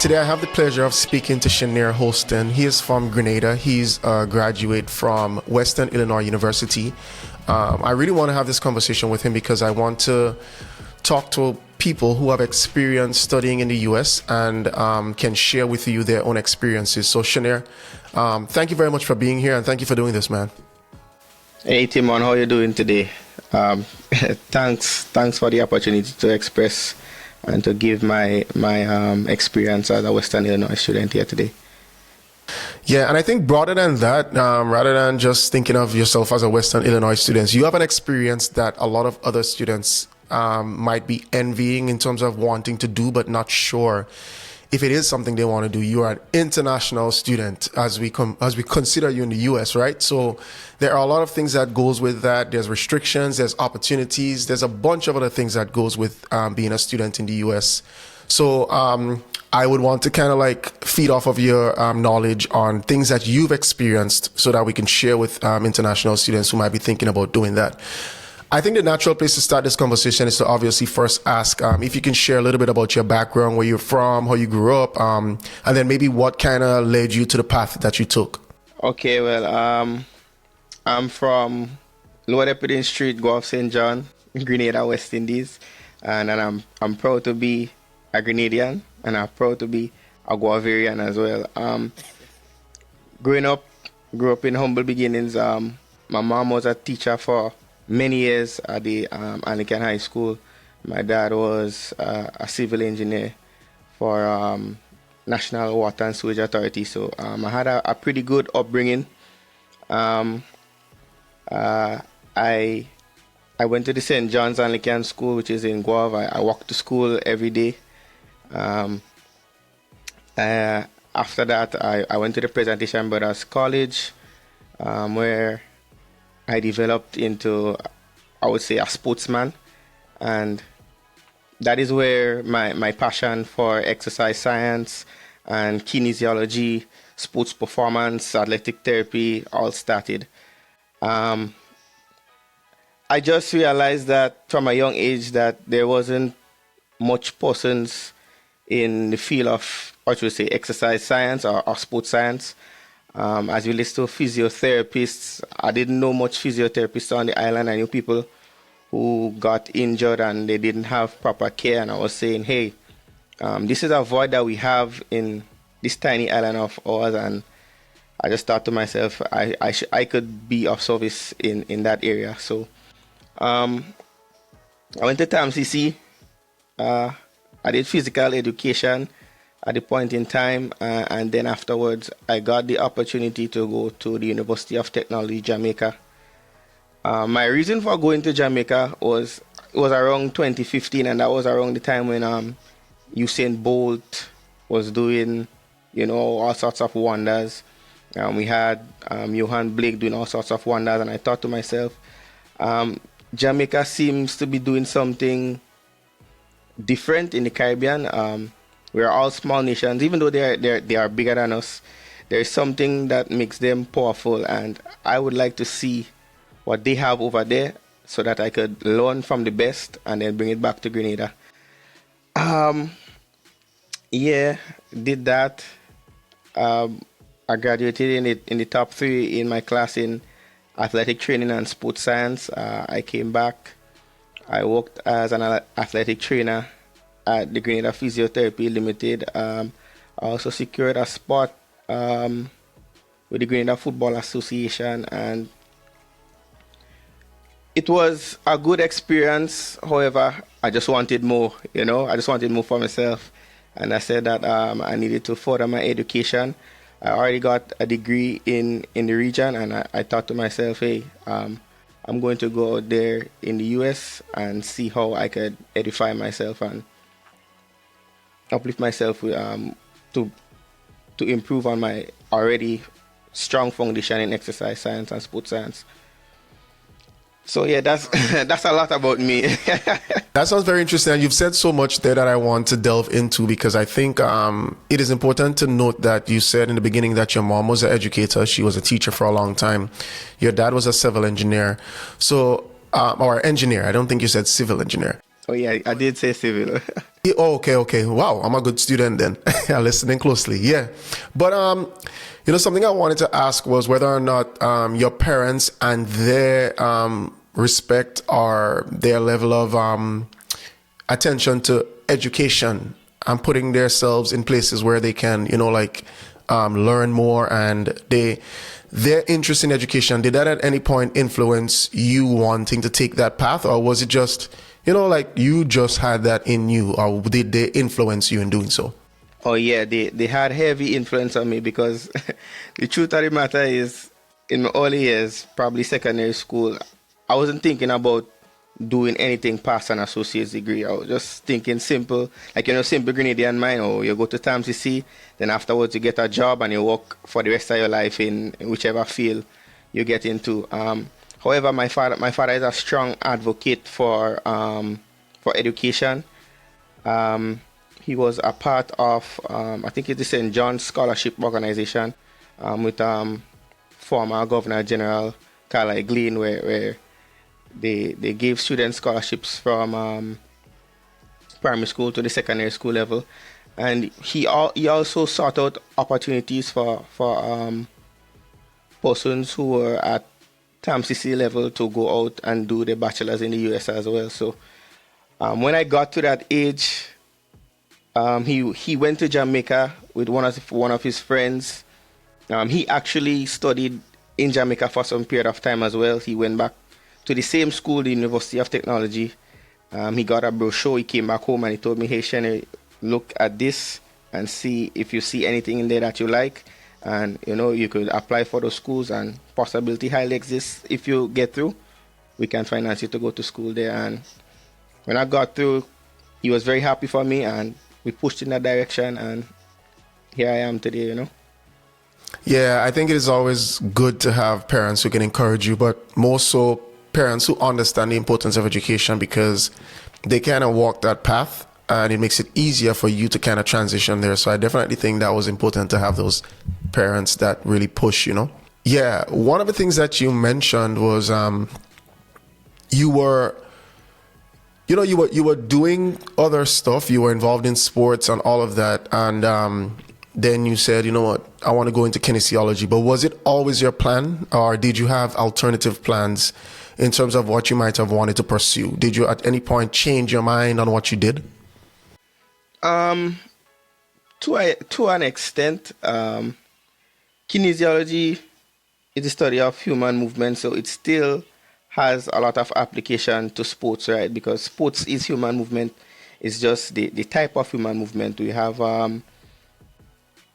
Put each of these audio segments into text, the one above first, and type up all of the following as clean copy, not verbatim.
Today I have the pleasure of speaking to Shenir Hosten. He is from Grenada. He's a graduate from Western Illinois University. I really want to have this conversation with him because I want to talk to people who have experience studying in the US and can share with you their own experiences. So Shenir, thank you very much for being here and thank you for doing this, man. Hey Timon, how are you doing today? Thanks for the opportunity to express and to give my experience as a Western Illinois student here today. Yeah, and I think broader than that, rather than just thinking of yourself as a Western Illinois student, you have an experience that a lot of other students might be envying in terms of wanting to do, but not sure if it is something they want to do. You are an international student as we consider you in the US, right? So there are a lot of things that goes with that. There's restrictions, there's opportunities, there's a bunch of other things that goes with being a student in the US. So I would want to kind of like feed off of your knowledge on things that you've experienced so that we can share with international students who might be thinking about doing that. I think the natural place to start this conversation is to obviously first ask if you can share a little bit about your background, where you're from, how you grew up, and then maybe what kind of led you to the path that you took. Okay, well, I'm from Lower Deputy Street, Gulf St. John, Grenada, West Indies, and I'm proud to be a Grenadian, and I'm proud to be a Guaverian as well. Grew up in humble beginnings. My mom was a teacher for many years at the Anglican High School. My dad was a civil engineer for National Water and Sewage Authority. So I had a pretty good upbringing. I went to the St. John's Anglican School, which is in Guave. I walked to school every day. After that, I went to the Presentation Brothers College, where I developed into, I would say, a sportsman, and that is where my passion for exercise science and kinesiology, sports performance, athletic therapy all started. I just realized that from a young age that there wasn't much persons in the field of, what should we say, exercise science or sports science. As you listen to physiotherapists, I didn't know much physiotherapists on the island. I knew people who got injured and they didn't have proper care. And I was saying, hey, this is a void that we have in this tiny island of ours. And I just thought to myself, I could be of service in that area. So I went to TAMCC. I did physical education at the point in time, and then afterwards I got the opportunity to go to the University of Technology, Jamaica. My reason for going to Jamaica was around 2015, and that was around the time when Usain Bolt was doing, all sorts of wonders. We had Johan Blake doing all sorts of wonders, and I thought to myself, Jamaica seems to be doing something different in the Caribbean. We are all small nations, even though they are bigger than us. There is something that makes them powerful, and I would like to see what they have over there so that I could learn from the best and then bring it back to Grenada. Did that. I graduated in the top 3 in my class in athletic training and sports science. I came back. I worked as an athletic trainer at the Grenada Physiotherapy Limited. I also secured a spot with the Grenada Football Association, and it was a good experience. However, I just wanted more, I just wanted more for myself, and I said that I needed to further my education. I already got a degree in the region, and I thought to myself, hey, I'm going to go out there in the US and see how I could edify myself and uplift myself to improve on my already strong foundation in exercise science and sports science. So yeah, that's that's a lot about me. That sounds very interesting. And you've said so much there that I want to delve into, because I think it is important to note that you said in the beginning that your mom was an educator. She was a teacher for a long time. Your dad was a civil engineer. So, or engineer. I don't think you said civil engineer. Oh yeah, I did say civil. Yeah, oh, okay, okay. Wow, I'm a good student then. I'm listening closely. Yeah, but something I wanted to ask was whether or not your parents and their respect or their level of attention to education and putting themselves in places where they can, learn more, and their interest in education, did that at any point influence you wanting to take that path, or was it just, you just had that in you, or did they influence you in doing so? Oh yeah, they had heavy influence on me because the truth of the matter is, in my early years, probably secondary school, I wasn't thinking about doing anything past an associate's degree. I was just thinking simple, like simple Grenadian mind. Or you go to TAMCC, then afterwards you get a job and you work for the rest of your life in whichever field you get into. However, my father is a strong advocate for education. He was a part of, I think it's the St. John's Scholarship Organization, with former Governor General Carly Glean, where they gave students scholarships from primary school to the secondary school level. And he also sought out opportunities for persons who were at TAMCC level to go out and do their bachelor's in the US as well. So when I got to that age, he went to Jamaica with one of his friends. He actually studied in Jamaica for some period of time as well. He went back to the same school, the University of Technology. He got a brochure. He came back home and he told me, "Hey, Shenir, look at this and see if you see anything in there that you like. And, you could apply for those schools, and possibility highly exists. If you get through, we can finance you to go to school there." And when I got through, he was very happy for me, and we pushed in that direction, and here I am today. Yeah, I think it is always good to have parents who can encourage you, but more so parents who understand the importance of education, because they kind of walk that path and it makes it easier for you to kind of transition there. So I definitely think that was important to have those parents that really push. Yeah, one of the things that you mentioned was you were doing other stuff. You were involved in sports and all of that, and then you said, you know what, I want to go into kinesiology. But was it always your plan, or did you have alternative plans in terms of what you might have wanted to pursue? Did you at any point change your mind on what you did? To an extent, kinesiology is the study of human movement, so it still has a lot of application to sports, right? Because sports is human movement. It's just the type of human movement. We have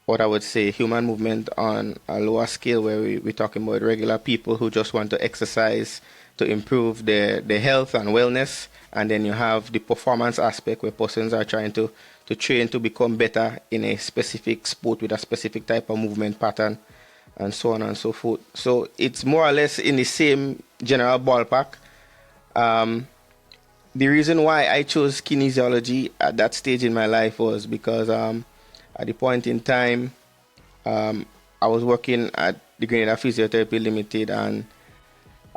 what I would say human movement on a lower scale, where we're talking about regular people who just want to exercise to improve their health and wellness. And then you have the performance aspect, where persons are trying to train to become better in a specific sport with a specific type of movement pattern, and so on and so forth. So it's more or less in the same general ballpark. The reason why I chose kinesiology at that stage in my life was because at the point in time, I was working at the Grenada Physiotherapy Limited, and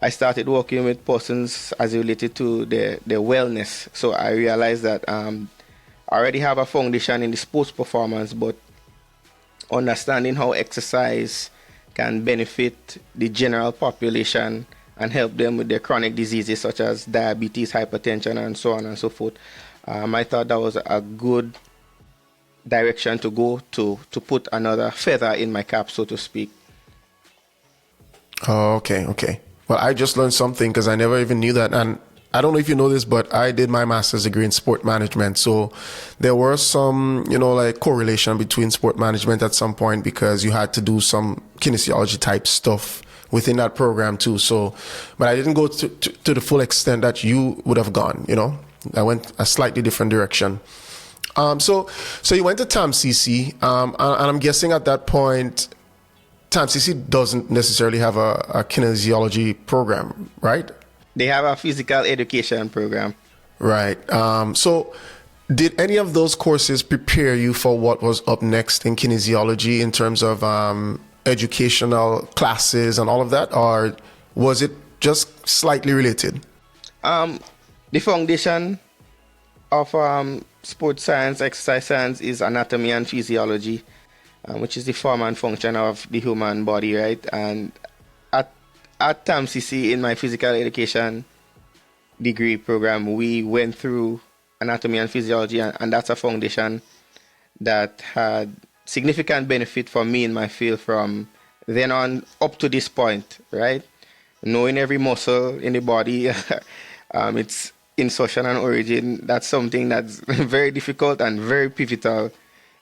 I started working with persons as related to their wellness. So I realized that I already have a foundation in the sports performance, but understanding how exercise can benefit the general population and help them with their chronic diseases such as diabetes, hypertension, and so on and so forth. I thought that was a good direction to go to put another feather in my cap, so to speak. Oh, okay. Well, I just learned something, because I never even knew that. And I don't know if you know this, but I did my master's degree in sport management. So there were some, correlation between sport management at some point, because you had to do some kinesiology type stuff within that program too. So, but I didn't go to the full extent that you would have gone, I went a slightly different direction. So you went to TAMCC, and I'm guessing at that point, TAMCC doesn't necessarily have a kinesiology program, right? They have a physical education program. Right. So did any of those courses prepare you for what was up next in kinesiology in terms of educational classes and all of that? Or was it just slightly related? The foundation of sports science, exercise science is anatomy and physiology, which is the form and function of the human body, right? And at TAMCC in my physical education degree program, we went through anatomy and physiology, and that's a foundation that had significant benefit for me in my field from then on up to this point, right? Knowing every muscle in the body, its insertion and origin, that's something that's very difficult and very pivotal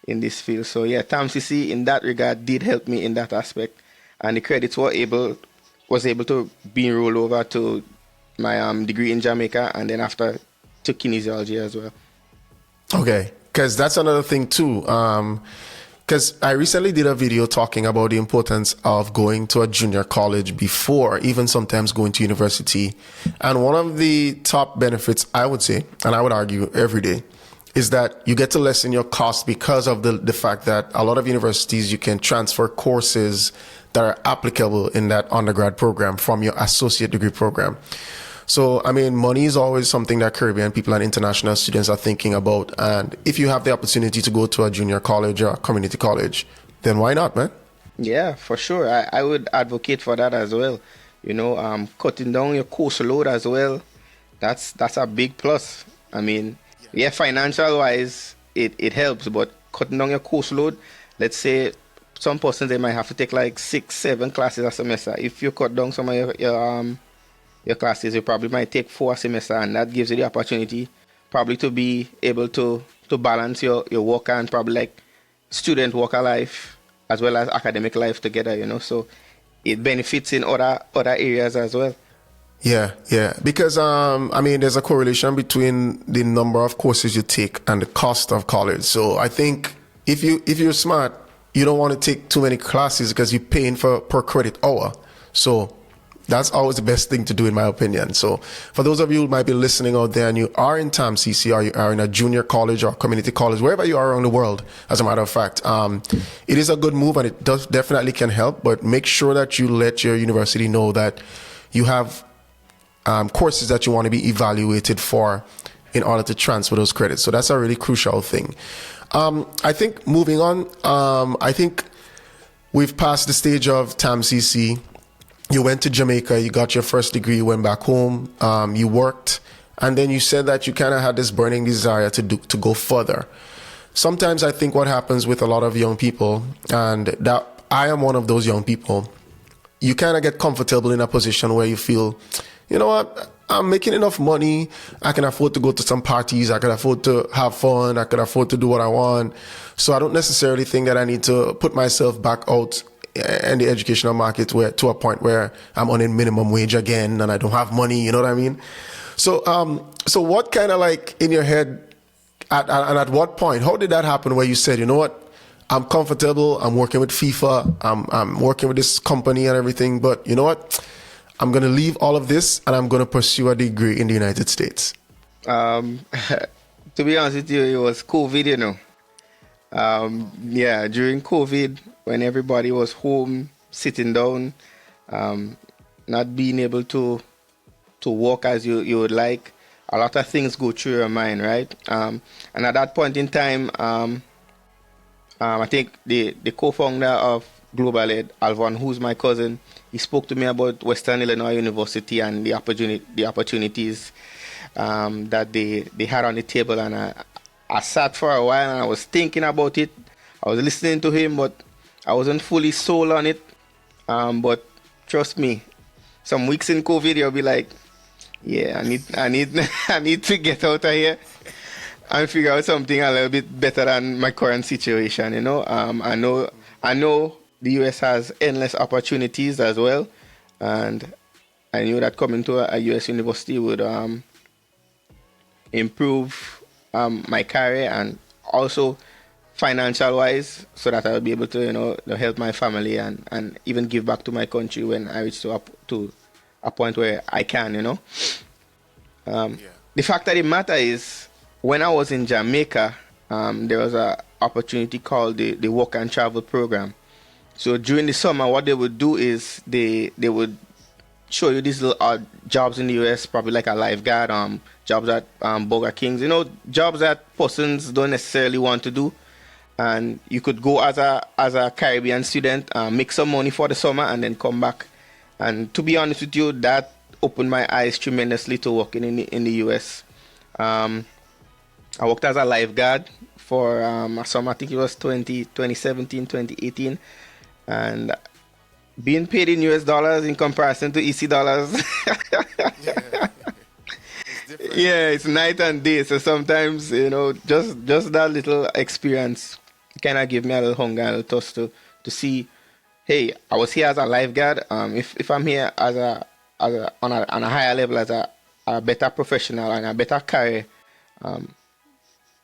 in this field. So yeah, TAMCC in that regard did help me in that aspect, and the credits was able to be rolled over to my degree in Jamaica, and then after to kinesiology as well. Okay, because that's another thing too. Because I recently did a video talking about the importance of going to a junior college before even sometimes going to university. And one of the top benefits, I would say, and I would argue every day, is that you get to lessen your cost because of the fact that a lot of universities, you can transfer courses that are applicable in that undergrad program from your associate degree program. So, I mean, money is always something that Caribbean people and international students are thinking about. And if you have the opportunity to go to a junior college or a community college, then why not, man? Yeah, for sure. I would advocate for that as well. You know, cutting down your course load as well. That's a big plus. I mean, yeah, financial wise, it helps, but cutting down your course load, let's say some persons, they might have to take like 6, 7 classes a semester. If you cut down some of your classes, you probably might take 4 a semester, and that gives you the opportunity probably to be able to balance your work and probably like student worker life as well as academic life together, you know. So it benefits in other areas as well. Yeah, because I mean, there's a correlation between the number of courses you take and the cost of college. So I think if you're smart, you don't want to take too many classes because you're paying for per credit hour. So that's always the best thing to do, in my opinion. So for those of you who might be listening out there and you are in TAMCC or you are in a junior college or community college, wherever you are around the world, as a matter of fact, it is a good move and it definitely can help, but make sure that you let your university know that you have courses that you want to be evaluated for in order to transfer those credits. So that's a really crucial thing. I think moving on, I think we've passed the stage of TAMCC. You went to Jamaica, you got your first degree, you went back home, you worked, and then you said that you kind of had this burning desire to go further. Sometimes I think what happens with a lot of young people, and that I am one of those young people, you kind of get comfortable in a position where you feel, you know what, I'm making enough money, I can afford to go to some parties, I can afford to have fun, I can afford to do what I want. So I don't necessarily think that I need to put myself back out in the educational market where to a point where I'm on a minimum wage again and I don't have money, you know what I mean? So so what kind of like in your head at what point, how did that happen where you said, you know what, I'm comfortable, I'm working with FIFA, I'm working with this company and everything, but you know what, I'm going to leave all of this and I'm going to pursue a degree in the United States? To be honest with you, it was COVID, you know. Yeah, during COVID, when everybody was home, sitting down, not being able to walk as you would like, a lot of things go through your mind, right? And at that point in time, I think the co-founder of Global Ed, Alvon, who's my cousin, he spoke to me about Western Illinois University and the opportunities that they had on the table, and I sat for a while and I was thinking about it. I was listening to him, but I wasn't fully sold on it. But trust me, some weeks in COVID, you'll be like, yeah, I need to get out of here and figure out something a little bit better than my current situation. You know, I know the US has endless opportunities as well, and I knew that coming to a US university would improve my career and also financial wise, so that I would be able to, you know, help my family and even give back to my country when I reach to a point where I can, you know. The fact of the matter is, when I was in Jamaica, there was an opportunity called the Work and Travel Program. So during the summer, what they would do is they would show you these little odd jobs in the US, probably like a lifeguard, jobs at Burger Kings, jobs that persons don't necessarily want to do. And you could go as a Caribbean student, make some money for the summer, and then come back. And to be honest with you, that opened my eyes tremendously to working in the US. I worked as a lifeguard for a summer, I think it was 2017, 2018. And being paid in US dollars in comparison to EC dollars, Yeah. It's different. yeah, it's night and day. So sometimes, just that little experience kind of give me a little hunger, a little thirst to see, hey, I was here as a lifeguard. If I'm here on a higher level as a better professional and a better career,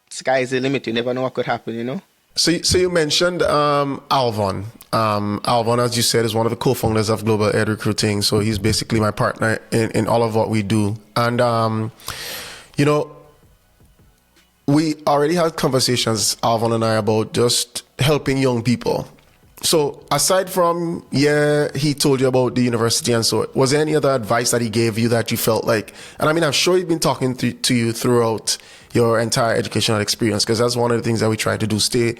sky is the limit. You never know what could happen. So you mentioned Alvon. Alvon, as you said, is one of the co-founders of Global Ed Recruiting. So he's basically my partner in all of what we do. And, we already had conversations, Alvon and I, about just helping young people. So aside from, he told you about the university and so, was there any other advice that he gave you that you felt like, and I mean, I'm sure he's been talking to you throughout your entire educational experience, because that's one of the things that we try to do, stay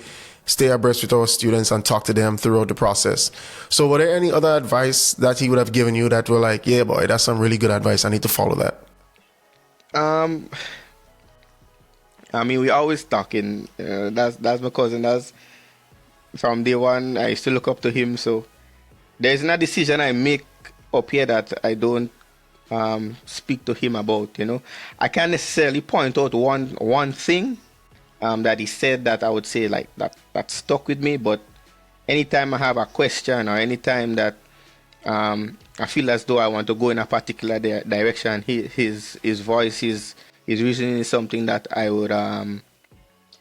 abreast with our students and talk to them throughout the process. So were there any other advice that he would have given you that were like, yeah, boy, that's some really good advice, I need to follow that? I mean, we always talking. That's my cousin. That's from day one. I used to look up to him. So there isn't a decision I make up here that I don't speak to him about. I can't necessarily point out one thing that he said that I would say like that stuck with me. But anytime I have a question or anytime that I feel as though I want to go in a particular direction, his voice, his reasoning is something that I would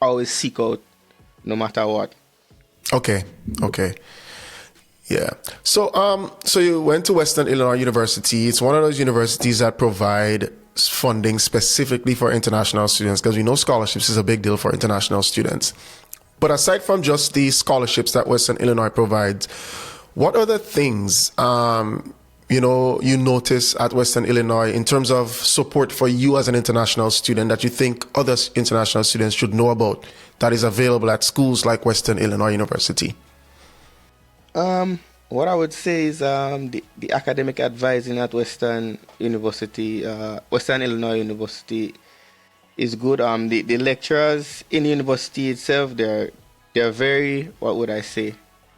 always seek out, no matter what. Okay. Yeah. So you went to Western Illinois University. It's one of those universities that provide funding specifically for international students, because we know scholarships is a big deal for international students. But aside from just the scholarships that Western Illinois provides, what other things you notice at Western Illinois in terms of support for you as an international student that you think other international students should know about that is available at schools like Western Illinois University? What I would say is the academic advising at Western University, Western Illinois University, is good. The lecturers in the university itself, they're very, what would I say,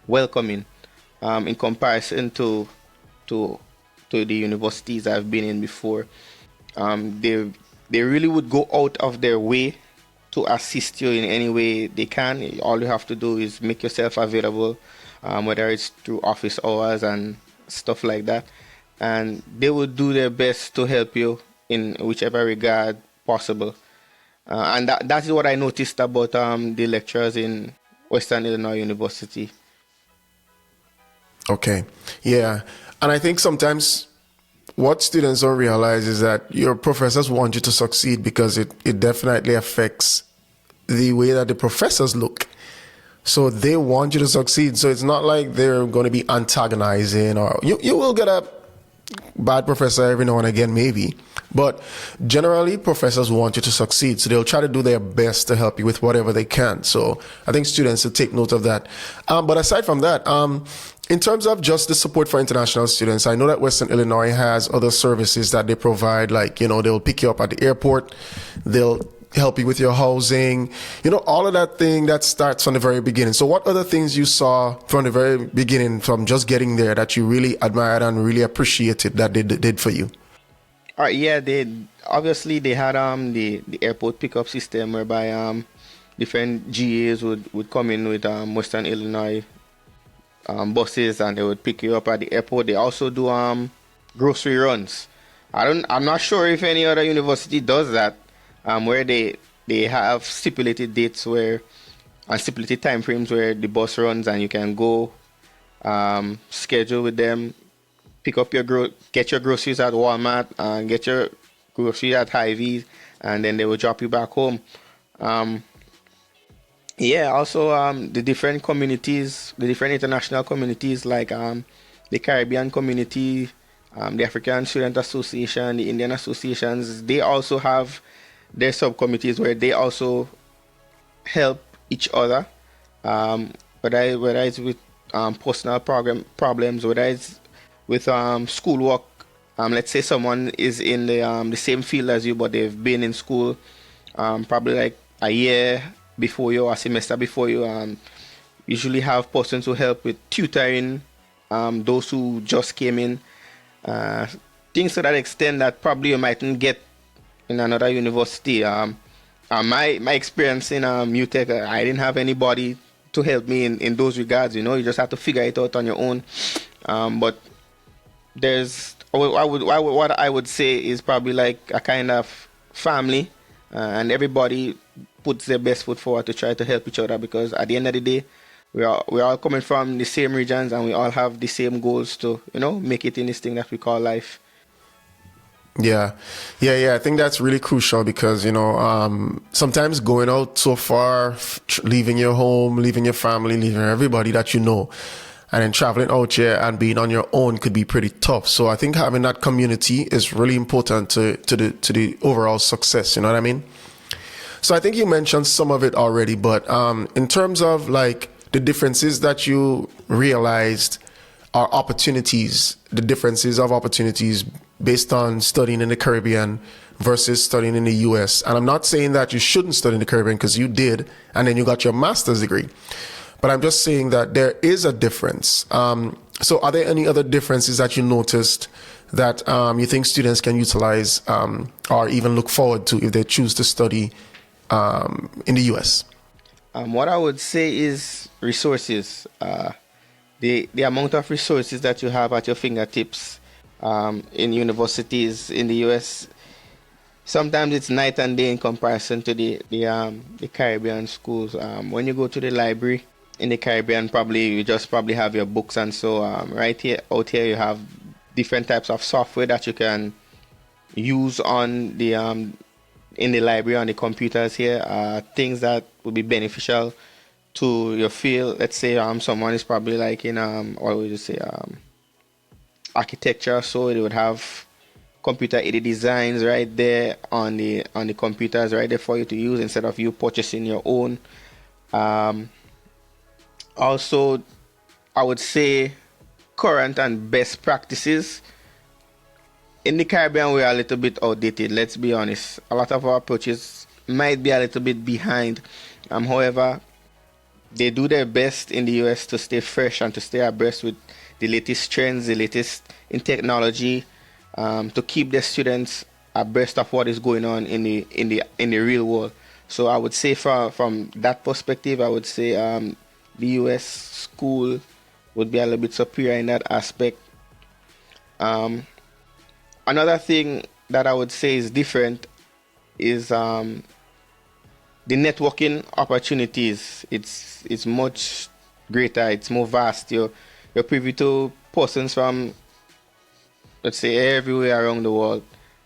welcoming in comparison to the universities I've been in before. They really would go out of their way to assist you in any way they can. All you have to do is make yourself available, whether it's through office hours and stuff like that. And they would do their best to help you in whichever regard possible. And that is what I noticed about the lecturers in Western Illinois University. Okay. Yeah. And I think sometimes what students don't realize is that your professors want you to succeed, because it definitely affects the way that the professors look. So they want you to succeed. So it's not like they're going to be antagonizing, or you will get a bad professor every now and again, maybe. But generally, professors want you to succeed. So they'll try to do their best to help you with whatever they can. So I think students should take note of that. But aside from that, in terms of just the support for international students, I know that Western Illinois has other services that they provide, like, they'll pick you up at the airport, they'll help you with your housing, all of that thing that starts from the very beginning. So what other things you saw from the very beginning, from just getting there, that you really admired and really appreciated that they did for you? Yeah, they had the airport pickup system whereby different GAs would come in with Western Illinois buses, and they would pick you up at the airport. They also do grocery runs. I'm not sure if any other university does that, where they have stipulated dates and stipulated time frames where the bus runs, and you can go schedule with them, pick up get your groceries at Walmart and get your groceries at Hy-Vee, and then they will drop you back home. Also the different communities, the different international communities, like the Caribbean community, The African Student Association, the Indian associations, they also have their subcommittees where they also help each other, whether it's with personal problems, whether it's with schoolwork. Let's say someone is in the same field as you, but they've been in school probably like a year before you or a semester before you. Usually have persons who help with tutoring those who just came in. Things to that extent that probably you mightn't get in another university. My experience in UTech, I didn't have anybody to help me in those regards. You just have to figure it out on your own. But there's what I would say is probably like a kind of family, and everybody puts their best foot forward to try to help each other, because at the end of the day, we're all coming from the same regions and we all have the same goals to make it in this thing that we call life. Yeah. I think that's really crucial because, sometimes going out so far, leaving your home, leaving your family, leaving everybody that you know, and then traveling out here and being on your own could be pretty tough. So I think having that community is really important to the overall success. You know what I mean? So I think you mentioned some of it already, but in terms of like the differences that you realized are opportunities, the differences of opportunities based on studying in the Caribbean versus studying in the US. And I'm not saying that you shouldn't study in the Caribbean, because you did, and then you got your master's degree. But I'm just saying that there is a difference. So are there any other differences that you noticed that you think students can utilize or even look forward to if they choose to study in the US? What I would say is resources. The amount of resources that you have at your fingertips in universities in the US, sometimes it's night and day in comparison to the Caribbean schools. When you go to the library in the Caribbean, you just have your books, and so out here you have different types of software that you can use on the in the library on the computers here. Things that would be beneficial to your field. Let's say someone is probably like in what would you say, architecture, so they would have computer aided designs right there on the computers right there for you to use instead of you purchasing your own. Also, I would say current and best practices. In the Caribbean, we are a little bit outdated, let's be honest. A lot of our approaches might be a little bit behind. However, they do their best in the US to stay fresh and to stay abreast with the latest trends, the latest in technology, to keep their students abreast of what is going on in the real world. So I would say from that perspective, I would say the US school would be a little bit superior in that aspect. Another thing that I would say is different is the networking opportunities. It's much greater. It's more vast. You're privy to persons from, let's say, everywhere around the world.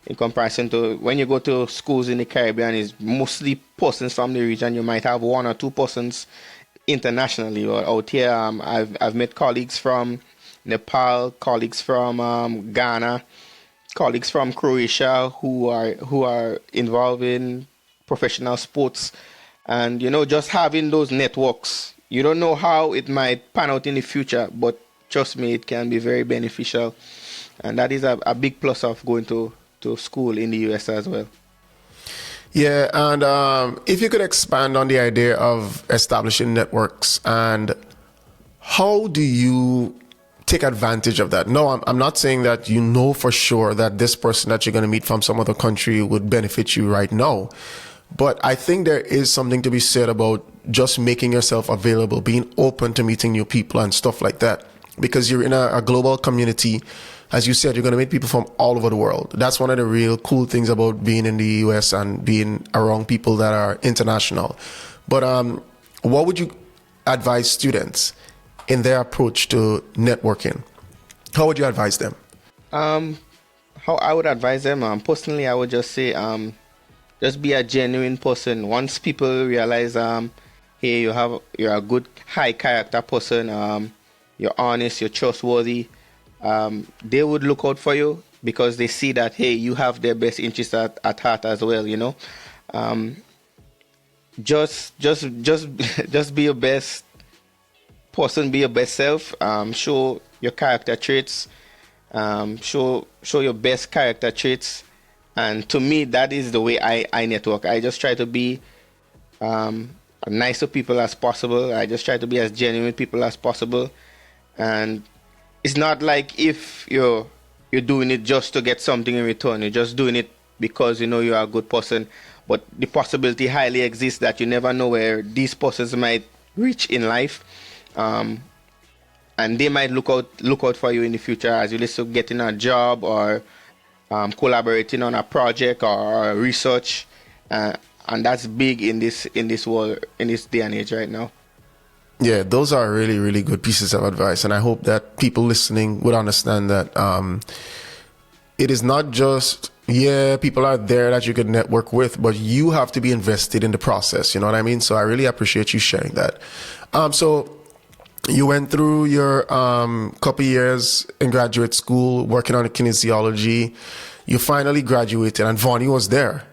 In comparison to when you go to schools in the Caribbean, is mostly persons from the region. You might have one or two persons internationally. Or out here, I've met colleagues from Nepal, colleagues from Ghana, colleagues from Croatia who are involved in professional sports, and just having those networks, you don't know how it might pan out in the future, but trust me, it can be very beneficial, and that is a big plus of going to school in the US as well. Yeah, and if you could expand on the idea of establishing networks, and how do you take advantage of that? No, I'm not saying that you know for sure that this person that you're going to meet from some other country would benefit you right now. But I think there is something to be said about just making yourself available, being open to meeting new people and stuff like that. Because you're in a global community. As you said, you're going to meet people from all over the world. That's one of the real cool things about being in the US and being around people that are international. But what would you advise students in their approach to networking? How would you advise them? How I would advise them, personally, I would just say, just be a genuine person. Once people realize, hey, you're a good, high character person, you're honest, you're trustworthy, they would look out for you because they see that, hey, you have their best interest at heart as well, you know. Um, just just be your best person, be your best self. Show your character traits. Show your best character traits. And to me, that is the way I network. I just try to be as nice to people as possible. I just try to be as genuine with people as possible. And it's not like if you're doing it just to get something in return. You're just doing it because you know you are a good person. But the possibility highly exists that you never know where these persons might reach in life. And they might look out for you in the future as you listen to getting a job or collaborating on a project or research, and that's big in this world, in this day and age right now. Yeah, those are really, really good pieces of advice. And I hope that people listening would understand that it is not just, people are there that you could network with, but you have to be invested in the process. You know what I mean? So I really appreciate you sharing that. So you went through your couple years in graduate school working on kinesiology. You finally graduated, and Vonnie was there.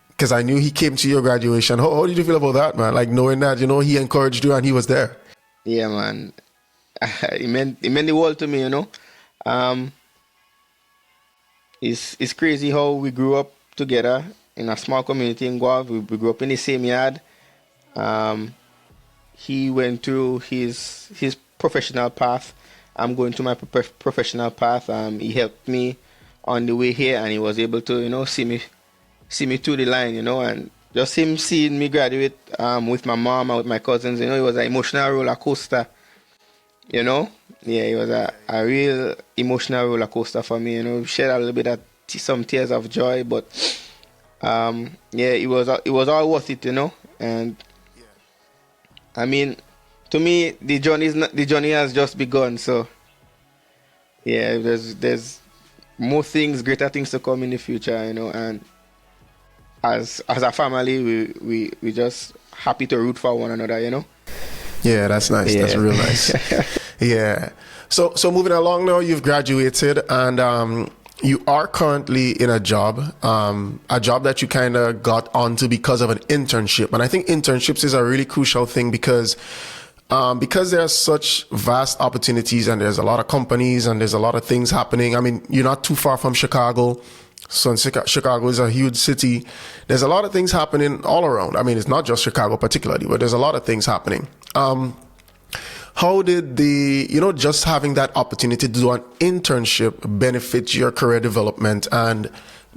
Because I knew he came to your graduation. How did you feel about that, man? Like knowing that, you know, he encouraged you and he was there. Yeah, man. It meant the world to me, you know. It's crazy how we grew up together in a small community in Guav. We grew up in the same yard. He went through his professional path. I'm going through my professional path. He helped me on the way here, and he was able to, you know, see me through the line, you know, and just him seeing me graduate with my mom and with my cousins, you know, it was an emotional roller coaster, you know. Yeah, it was a real emotional roller coaster for me, you know. We shared a little bit of some tears of joy, but it was all worth it, you know. And I mean, to me, the journey has just begun. So yeah, there's more things, greater things to come in the future, you know. And as a family, we just happy to root for one another, you know. Yeah, that's nice. Yeah. That's real nice. Yeah. So moving along now, you've graduated and you are currently in a job that you kind of got onto because of an internship. And I think internships is a really crucial thing because there are such vast opportunities and there's a lot of companies and there's a lot of things happening. I mean, you're not too far from Chicago. So Chicago is a huge city. There's a lot of things happening all around. I mean, it's not just Chicago particularly, but there's a lot of things happening. How did just having that opportunity to do an internship benefit your career development, and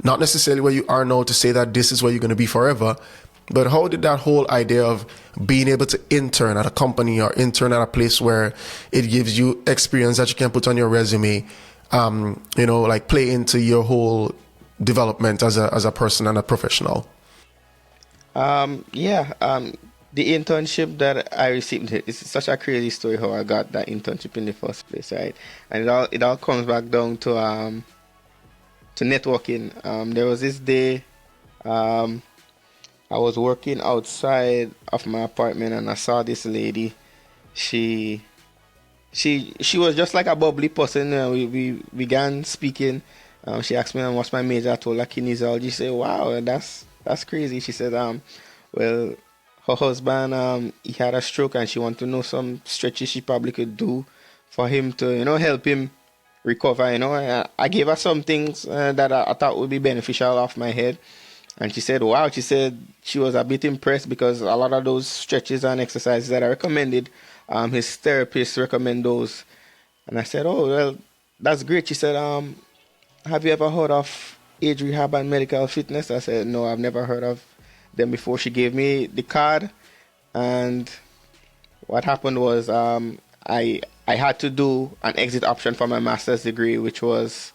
not necessarily where you are now to say that this is where you're going to be forever, but how did that whole idea of being able to intern at a company or intern at a place where it gives you experience that you can put on your resume, play into your whole development as a person and a professional? The internship that I received, it's such a crazy story how I got that internship in the first place, right? And it all comes back down to networking. There was this day I was working outside of my apartment and I saw this lady. She was just like a bubbly person. We began speaking. She asked me what's my major. I told her kinesiology. She said, "Wow, that's crazy." She said, "Well, her husband he had a stroke and she wanted to know some stretches she probably could do for him to help him recover." I gave her some things that I thought would be beneficial off my head, and she said, "Wow." She said she was a bit impressed because a lot of those stretches and exercises that I recommended, his therapist recommend those. And I said, "Oh, well, that's great." She said, "Have you ever heard of age rehab and medical fitness?" I said, "No, I've never heard of them before." She gave me the card, and what happened was I had to do an exit option for my master's degree, which was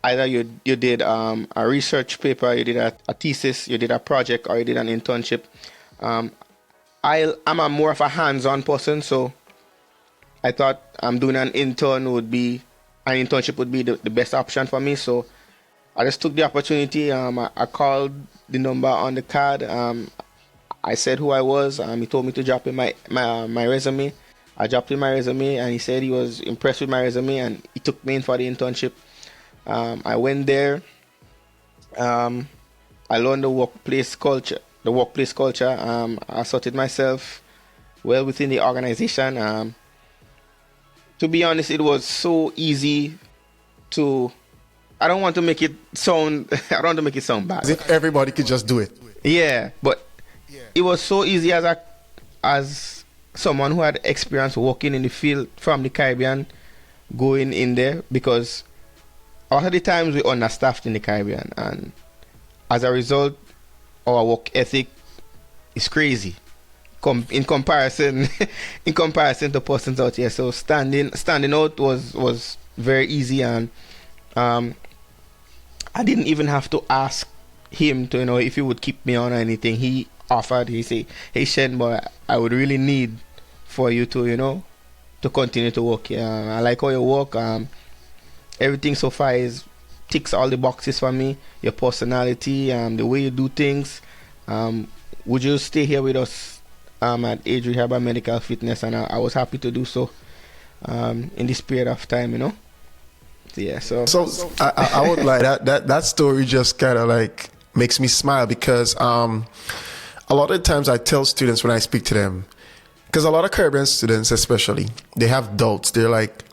either you did a research paper, you did a thesis, you did a project, or you did an internship. I'm a more of a hands-on person, so I thought doing an internship would be the best option for me. So I just took the opportunity. I called the number on the card. I said who I was. He told me to drop in my resume. I dropped in my resume, and he said he was impressed with my resume, and he took me in for the internship. I went there. I learned the workplace culture. I sorted myself well within the organization. To be honest, it was so easy to. I don't want to make it sound. I don't want to make it sound bad. As if everybody could just do it. Yeah, but it was so easy as someone who had experience working in the field from the Caribbean, going in there, because a lot of the times we're understaffed in the Caribbean, and as a result, our work ethic is crazy in comparison in comparison to persons out here. So standing out was very easy, and I didn't even have to ask him to, if he would keep me on or anything. He offered. He said, "Hey Shen, boy, I would really need for you to to continue to work here. I like how you work. Everything so far ticks all the boxes for me. Your personality, the way you do things. Would you stay here with us at Age Rehab and Medical Fitness?" And I was happy to do so in this period of time. Yeah, so I would like that story just kind of like makes me smile, because a lot of times I tell students when I speak to them, because a lot of Caribbean students especially, they have doubts. They're like,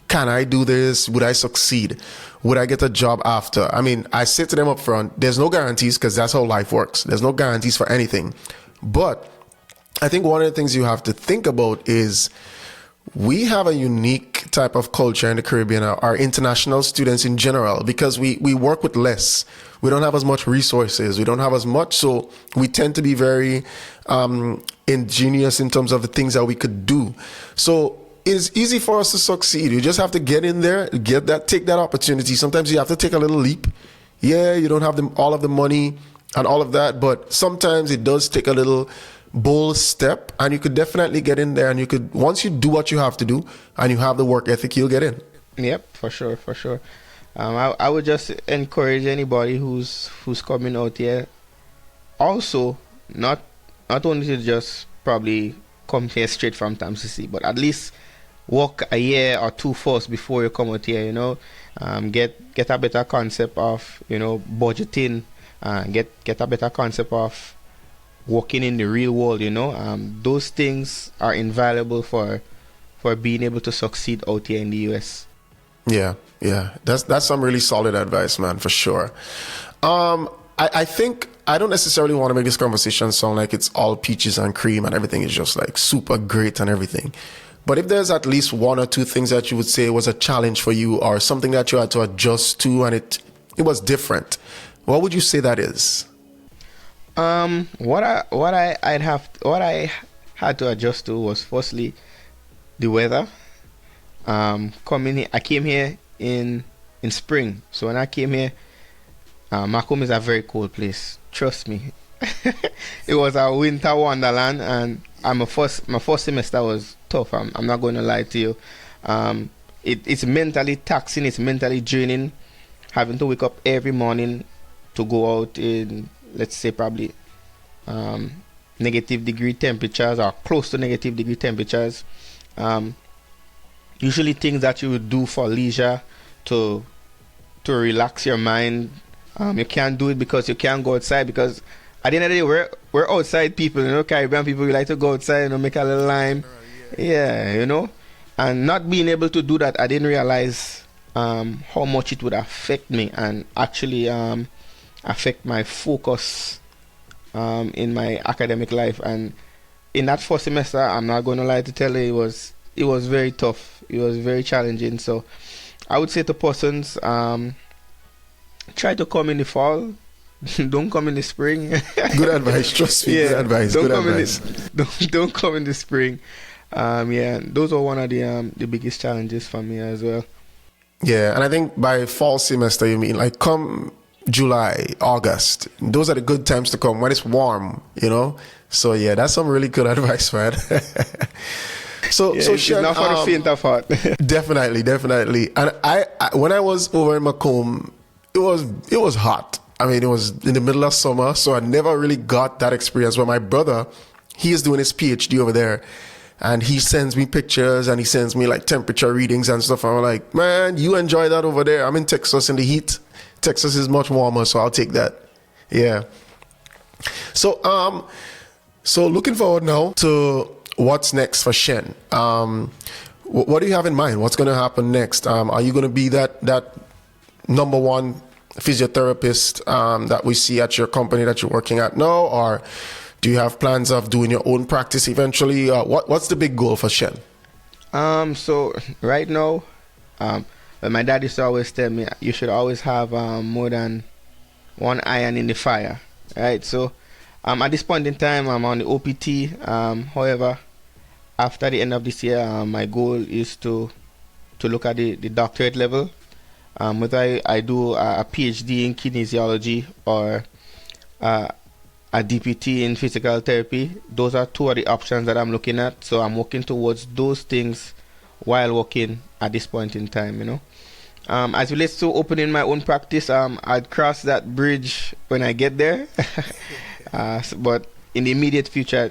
can I do this? Would I succeed? Would I get a job after? I mean, I say to them up front, there's no guarantees, because that's how life works. There's no guarantees for anything. But I think one of the things you have to think about is we have a unique type of culture in the Caribbean, our international students in general, because we work with less. We don't have as much resources. We don't have as much. So we tend to be very ingenious in terms of the things that we could do. So it's easy for us to succeed. You just have to get in there, take that opportunity. Sometimes you have to take a little leap. Yeah, you don't have all of the money and all of that, but sometimes it does take a little bold step, and you could definitely get in there, and once you do what you have to do and you have the work ethic, you'll get in. Yep, for sure. I would just encourage anybody who's coming out here, also not only to just probably come here straight from TAMCC, but at least work a year or two first before you come out here. Get a better concept of budgeting, get a better concept of working in the real world. Those things are invaluable for being able to succeed out here in the US. Yeah, that's some really solid advice, man, for sure. I think I don't necessarily want to make this conversation sound like it's all peaches and cream and everything is just like super great and everything. But if there's at least one or two things that you would say was a challenge for you, or something that you had to adjust to and it was different, what would you say that is? What I had to adjust to was firstly the weather. I came here in spring, so when I came here, Macomb is a very cold place. Trust me, it was a winter wonderland, and my first semester was tough. I'm not going to lie to you. It's mentally taxing. It's mentally draining, having to wake up every morning to go out in, let's say, probably negative degree temperatures or close to negative degree temperatures. Usually things that you would do for leisure to relax your mind, you can't do it because you can't go outside, because at the end of the day we're outside people. Caribbean people, we like to go outside, make a little lime. Yeah, and not being able to do that, I didn't realize how much it would affect me, and actually affect my focus in my academic life. And in that first semester, I'm not going to lie to tell you, it was very tough. It was very challenging. So I would say to persons, try to come in the fall. Don't come in the spring. Good advice, trust me. Yeah, good advice. Don't come in the spring. Those are one of the biggest challenges for me as well. Yeah, and I think by fall semester, you mean like come July, August. Those are the good times to come when it's warm, So yeah, that's some really good advice, man. So it's not for the faint of heart. Definitely. And I when I was over in Macomb, it was hot. I mean, it was in the middle of summer, so I never really got that experience. But my brother, he is doing his PhD over there, and he sends me pictures and he sends me like temperature readings and stuff. I'm like, man, you enjoy that over there. I'm in Texas in the heat. Texas is much warmer, so I'll take that. Yeah. So looking forward now to what's next for Shen. What do you have in mind? What's going to happen next? Are you going to be that number one physiotherapist that we see at your company that you're working at now, or do you have plans of doing your own practice eventually? What's the big goal for Shen? So right now, my dad used to always tell me you should always have more than one iron in the fire, right? So at this point in time, I'm on the OPT. However, after the end of this year, my goal is to look at the doctorate level. Whether I do a PhD in kinesiology or a DPT in physical therapy, those are two of the options that I'm looking at. So I'm working towards those things while working at this point in time, you know. As it relates to opening my own practice, I'd cross that bridge when I get there. But in the immediate future,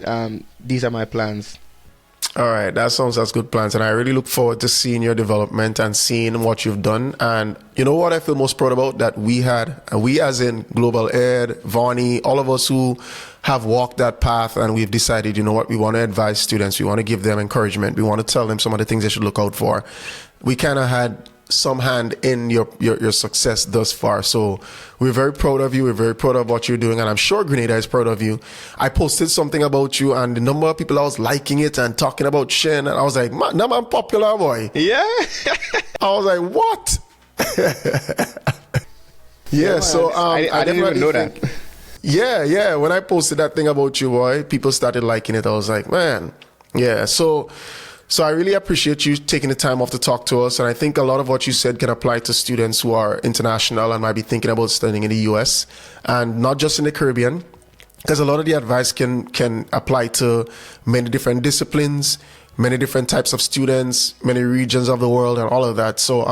these are my plans. All right, that sounds like good plans, and I really look forward to seeing your development and seeing what you've done. And you know what I feel most proud about? That we as in Global Ed, Vonnie, all of us who have walked that path, and we've decided, you know what, we want to advise students, we want to give them encouragement, we want to tell them some of the things they should look out for. We kind of had some hand in your success thus far. So we're very proud of you. We're very proud of what you're doing. And I'm sure Grenada is proud of you. I posted something about you and the number of people I was liking it and talking about Shen. And I was like, man, I'm popular, boy. Yeah. I was like, what? Yeah, so I didn't even know that. Yeah. When I posted that thing about you, boy, people started liking it. I was like, man, yeah. So I really appreciate you taking the time off to talk to us. And I think a lot of what you said can apply to students who are international and might be thinking about studying in the US and not just in the Caribbean, because a lot of the advice can apply to many different disciplines, many different types of students, many regions of the world and all of that. So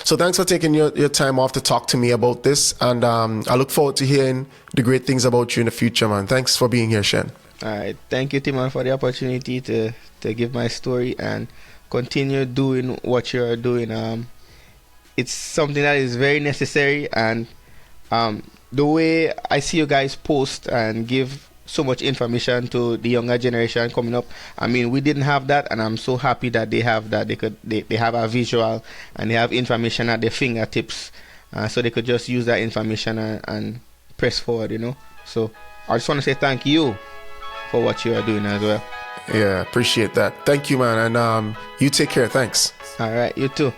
thanks for taking your time off to talk to me about this. And I look forward to hearing the great things about you in the future, man. Thanks for being here, Shen. All right. Thank you, Timon, for the opportunity to give my story and continue doing what you're doing. It's something that is very necessary, and the way I see you guys post and give so much information to the younger generation coming up, I mean, we didn't have that, and I'm so happy that they have that. They have a visual and they have information at their fingertips, so they could just use that information and press forward, you know. So I just want to say thank you for what you are doing as well. Yeah, appreciate that. Thank you, man. And you take care. Thanks. All right, you too.